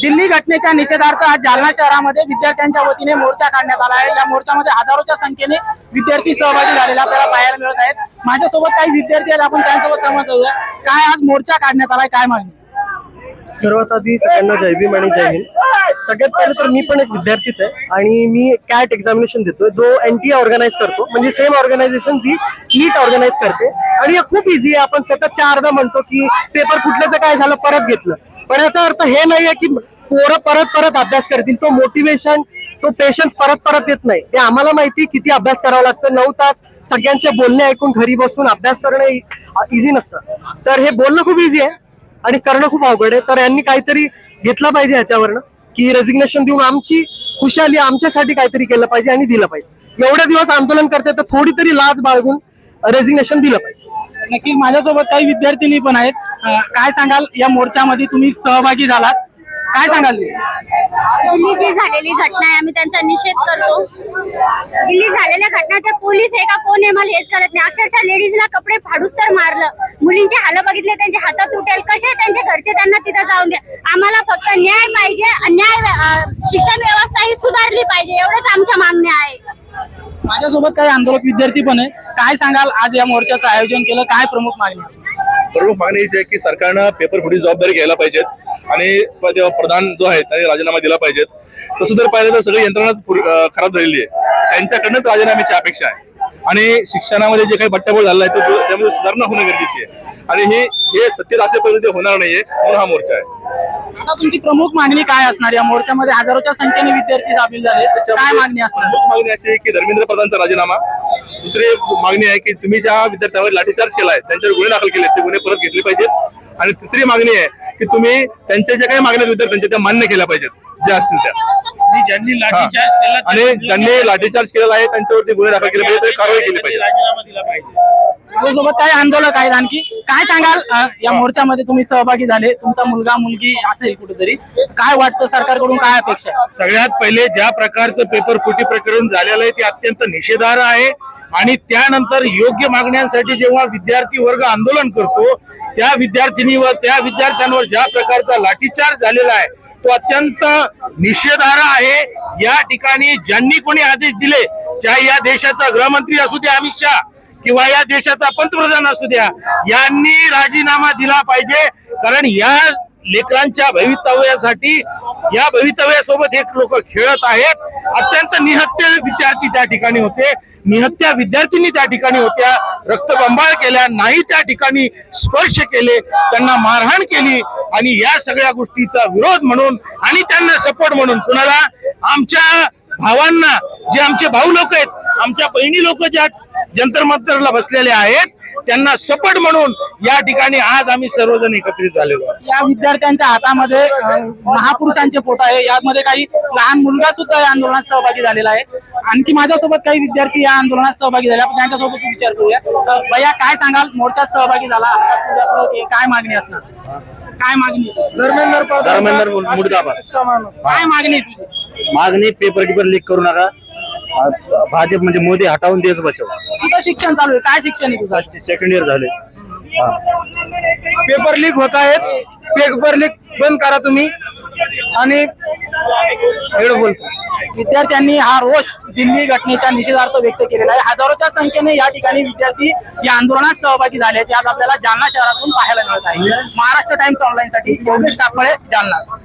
दिल्ली घटनेच्या निषेधार्थ आज जालना शहरामध्ये विद्यार्थ्यांच्या वतीने मोर्चा काढण्यात आला आहे। या मोर्चामध्ये हजारोच्या संख्येने विद्यार्थी सहभागी झालेले आपल्याला पाहायला मिळत आहेत। माझ्यासोबत काही विद्यार्थी आहेत, आपण त्यांच्यासोबत संवाद साधूया। काय आज मोर्चा काढण्यात आलाय, काय मागणी? सर्वात आधी सगळ्यांना जय भीम आणि जय हिंद। सगळ्यात पहिले तर मी पण एक विद्यार्थीच आहे आणि मी कॅट एक्झामिनेशन देतोय, जो एनटीए ऑर्गनाइज करतो, म्हणजे सेम ऑर्गनायझेशन जी नीट ऑर्गनाइज करते। आणि हे खूप इझी आहे, आपण सतत चारदा म्हणतो की पेपर कुठलं तर काय झालं परत घेतलं, पण याचा अर्थ हे नाहीये की पोरं परत परत अभ्यास करतील। तो मोटिवेशन, तो पेशन्स परत परत येत नाही। ते आम्हाला माहिती किती अभ्यास करावा लागतं, 9 तास सगळ्यांचे बोलणे ऐकून घरी बसून अभ्यास करणं इझी नसतं। तर हे बोलणं खूप इझी आहे आणि करणं खूप अवघड आहे। तर यांनी काहीतरी घेतलं पाहिजे ह्याच्यावरनं, की रेजिग्नेशन देऊन आमची खुशाली आमच्यासाठी काहीतरी केलं पाहिजे आणि दिलं पाहिजे। एवढे दिवस आंदोलन करते तर थोडी तरी लाज बाळगून रेजिग्नेशन दिलं पाहिजे। नक्कीच माझ्यासोबत काही विद्यार्थिनी पण आहेत। काय सांगाल, या मोर्चामध्ये तुम्ही सहभागी झालात, काय सांगाल? दिल्ली जी झालेली घटना आहे, आम्ही त्यांचा निषेध करतो। दिल्ली झालेल्या घटना ते पोलीस आहे का कोण आहे मला हेच कळत नाही। अक्षरशः लेडीजला कपडे फाडूच तर मारलं, मुलींचे हाल बघितले, त्यांचे हात तुटेल, कसे त्यांचे घरचे त्यांना तिथं जाऊन द्या। आम्हाला फक्त न्याय पाहिजे, शिक्षण व्यवस्था ही सुधारली पाहिजे, एवढंच आमच्या मागण्या आहे। माझ्यासोबत काही आंदोलक विद्यार्थी पण आहे, काय सांगाल आज या मोर्चाचं आयोजन केलं, काय प्रमुख मागणी? प्रमुख मागणी ही आहे की सरकारनं पेपर फुटी जबाबदारी घ्यायला पाहिजेत आणि प्रधान जो आहे त्याने राजीनामा दिला पाहिजेत। तसं जर पाहिलं तर सगळी यंत्रणा खराब झालेली आहे, त्यांच्याकडनंच राजीनाम्याची अपेक्षा आहे। आणि शिक्षणामध्ये जे काही बट्ट्याबोळ झाला आहे तो त्यामध्ये सुधारणा होणं गरजेची आहे आणि हे सत्तेत असेपर्यंत होणार नाहीये, म्हणून हा मोर्चा आहे। आता तुमची प्रमुख मागणी काय असणार? या मोर्चामध्ये हजारोच्या संख्येने विद्यार्थी सामील झाले, काय मागणी असणार? प्रमुख मागणी अशी आहे की धर्मेंद्र प्रधानचा राजीनामा। दुसरी मागणी आहे की तुम्ही ज्या विद्यार्थ्यांवर लाठीचार्ज केलाय त्यांच्यावर गुन्हे दाखल केले, ते गुन्हे परत घेतले पाहिजेत। आणि तिसरी मागणी आहे की तुम्ही त्यांच्या ज्या काही मागण्या विद्यार्थ्यांच्या त्या मान्य केल्या पाहिजेत ज्या असतील त्या, ज्यांनी लाठीचार्ज केला आणि ज्यांनी लाठीचार्ज केलेला आहे त्यांच्यावरती गुन्हे दाखल केले पाहिजे, कारवाई केली पाहिजे। राजीनामा दिला पाहिजे। माझ्यासोबत काही आंदोलक आहेत आणखी, काय सांगाल? या मोर्चामध्ये तुम्ही सहभागी झाले, तुमचा मुलगा मुलगी असेल कुठेतरी, काय वाटतं सरकारकडून, काय अपेक्षा आहे? सगळ्यात पहिले ज्या प्रकारचं पेपर फुटी प्रकरण झालेलं आहे ते अत्यंत निषेधार्ह आहे। आणि त्यानंतर योग्य मागण्यांसाठी जेव्हा विद्यार्थी वर्ग आंदोलन करतो, त्या विद्यार्थ्यांवर ज्या प्रकारचा लाठीचार्ज झालेला आहे तो अत्यंत निषेधार्ह आहे। या ठिकाणी ज्यांनी कोणी आदेश दिले, चाहे या देशाचा गृहमंत्री असू द्या अमित शहा किंवा या देशाचा पंतप्रधान असू द्या, यांनी राजीनामा दिला पाहिजे। कारण या लेकरांच्या भवितव्यासाठी, या भवितव्यासोबत हे लोक खेळत आहेत। अत्यंत निहत्या विद्यार्थी त्या ठिकाणी होते, निहत्या विद्यार्थिनी त्या ठिकाणी होत्या, रक्तबंबाळ केल्या, नाही त्या ठिकाणी स्पर्श केले, त्यांना मारहाण केली। आणि या सगळ्या गोष्टीचा विरोध म्हणून आणि त्यांना सपोर्ट म्हणून कुणाला, आमच्या भावांना, जे आमचे भाऊ लोक आहेत, आमच्या बहिणी लोक ज्या जंतर मंतरला बसलेले आहेत, त्यांना सपोर्ट म्हणून या ठिकाणी आज आम्ही सर्वजण एकत्रित झालेलो आहोत। या विद्यार्थ्यांच्या हातामध्ये महापुरुषांचे फोटो आहे, यामध्ये काही लहान मुलगा सुद्धा या आंदोलनात सहभागी झालेला आहे। आणखी माझ्यासोबत काही विद्यार्थी या आंदोलनात सहभागी झाले, आपण त्यांच्यासोबत विचार करूया। भैया, काय सांगाल, मोर्चात सहभागी झाला, काय मागणी असणार? काय मागणी? धर्मेंद्र मुर्दाबाद। काय मागणी तुझी? मागणी पेपर लीक करू नका, भाजप म्हणजे मोदी हटावून देश बचाव। तुझं शिक्षण चालू आहे, काय शिक्षण आहे तुझं? सेकंड इयर झाले। पेपर लीक होत आहेत, पेपर लीक बंद करा तुम्ही। आणि एवढं बोलतो, विद्यार्थ्यांनी हा रोष दिल्ली घटनेच्या निषेधार्थ व्यक्त केलेला आहे। हजारोच्या संख्येने या ठिकाणी विद्यार्थी या आंदोलनात सहभागी झाल्याचे आज आपल्याला जालना शहरातून पाहायला मिळत आहे। महाराष्ट्र टाइम्स ऑनलाईन साठी योगेश कापळे, जालना।